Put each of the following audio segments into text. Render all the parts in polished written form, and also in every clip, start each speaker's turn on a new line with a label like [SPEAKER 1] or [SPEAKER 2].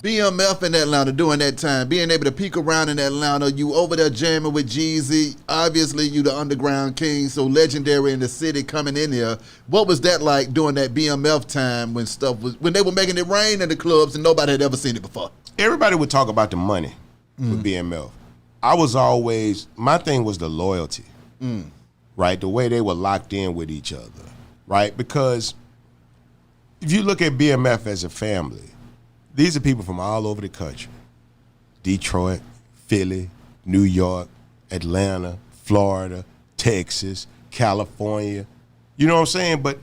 [SPEAKER 1] BMF in Atlanta during that time, being able to peek around in Atlanta, you over there jamming with Jeezy. Obviously, you the underground king, so legendary in the city coming in here. What was that like during that BMF time when they were making it rain in the clubs and nobody had ever seen it before?
[SPEAKER 2] Everybody would talk about the money with BMF. My thing was the loyalty, right? The way they were locked in with each other, right? Because if you look at BMF as a family, these are people from all over the country. Detroit, Philly, New York, Atlanta, Florida, Texas, California. You know what I'm saying? But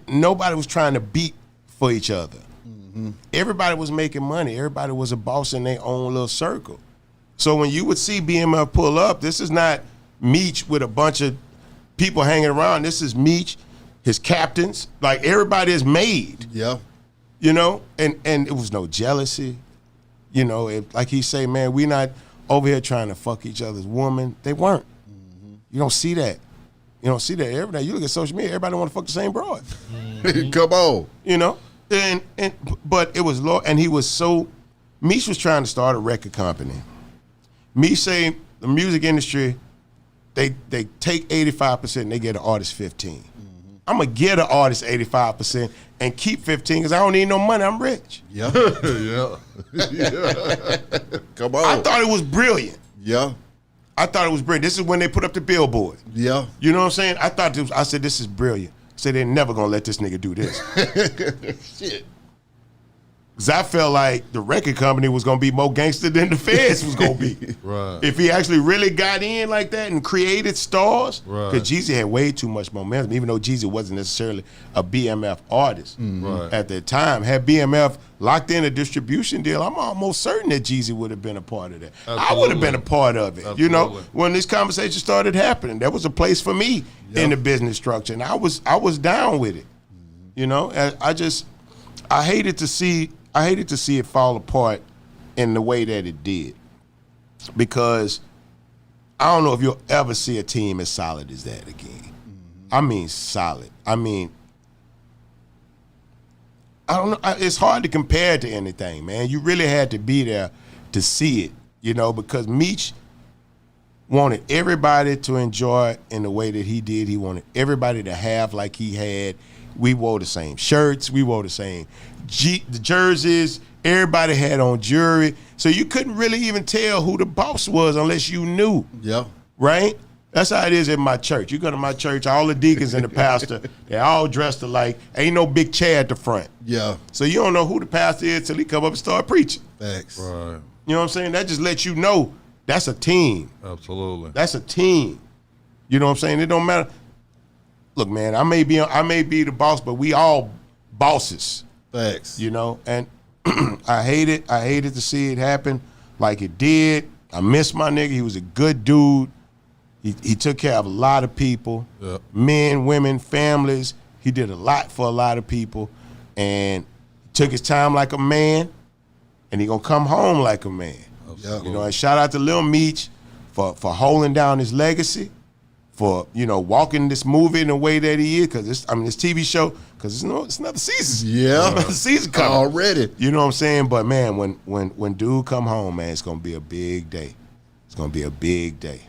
[SPEAKER 2] nobody was trying to beat for each other. Everybody was making money. Everybody was a boss in their own little circle. So when you would see BMF pull up, this is not Meech with a bunch of people hanging around. This is Meech, his captains. Like, everybody is made.
[SPEAKER 1] Yeah.
[SPEAKER 2] You know, and it was no jealousy. You know, like he say, man, we not over here trying to fuck each other's woman. They weren't. You don't see that. You don't see that every day. You look at social media, everybody want to fuck the same broad.
[SPEAKER 1] Come on.
[SPEAKER 2] You know, but it was low, and he was so. Meech was trying to start a record company. Meech say the music industry, they take 85% and they get an artist 15. I'm gonna get an artist 85% and keep 15 because I don't need no money. I'm rich.
[SPEAKER 1] Yeah, yeah. Come on.
[SPEAKER 2] I thought it was brilliant.
[SPEAKER 1] Yeah.
[SPEAKER 2] I thought it was brilliant. This is when they put up the billboard.
[SPEAKER 1] Yeah.
[SPEAKER 2] You know what I'm saying? I said, this is brilliant. I said, they're never gonna let this nigga do this.
[SPEAKER 1] Shit.
[SPEAKER 2] Because I felt like the record company was gonna be more gangster than the feds was gonna be.
[SPEAKER 3] Right.
[SPEAKER 2] If he actually really got in like that and created stars,
[SPEAKER 3] right.
[SPEAKER 2] Because Jeezy had way too much momentum, even though Jeezy wasn't necessarily a BMF artist
[SPEAKER 3] right.
[SPEAKER 2] at that time. Had BMF locked in a distribution deal, I'm almost certain that Jeezy would have been a part of that.
[SPEAKER 3] Absolutely.
[SPEAKER 2] I would have been a part of it.
[SPEAKER 3] Absolutely.
[SPEAKER 2] You know, when this conversation started happening, there was a place for me in the business structure, and I was down with it. You know, and I hated to see it fall apart in the way that it did, because I don't know if you'll ever see a team as solid as that again. I mean, solid. I mean, I don't know. It's hard to compare it to anything, man. You really had to be there to see it, you know, because Meech wanted everybody to enjoy it in the way that he did. He wanted everybody to have like he had. We wore the same shirts. We wore the same the jerseys. Everybody had on jewelry. So you couldn't really even tell who the boss was unless you knew.
[SPEAKER 1] Yeah.
[SPEAKER 2] Right? That's how it is in my church. You go to my church, all the deacons and the pastor, they're all dressed alike. Ain't no big chair at the front.
[SPEAKER 1] Yeah.
[SPEAKER 2] So you don't know who the pastor is till he come up and start preaching.
[SPEAKER 1] Thanks.
[SPEAKER 3] Right.
[SPEAKER 2] You know what I'm saying? That just lets you know that's a team.
[SPEAKER 3] Absolutely.
[SPEAKER 2] That's a team. You know what I'm saying? It don't matter. Look, man, I may be the boss, but we all bosses.
[SPEAKER 1] Thanks.
[SPEAKER 2] You know, and I hated to see it happen like it did. I miss my nigga. He was a good dude. He took care of a lot of people, men, women, families. He did a lot for a lot of people, and took his time like a man, and he gonna come home like a man.
[SPEAKER 1] Yeah.
[SPEAKER 2] You know, and shout out to Lil Meech for holding down his legacy, for, you know, walking this movie in the way that he is, because this TV show, because it's another season.
[SPEAKER 1] Yeah.
[SPEAKER 2] Another season coming
[SPEAKER 1] already.
[SPEAKER 2] You know what I'm saying? But man, when dude come home, man, it's gonna be a big day. It's gonna be a big day.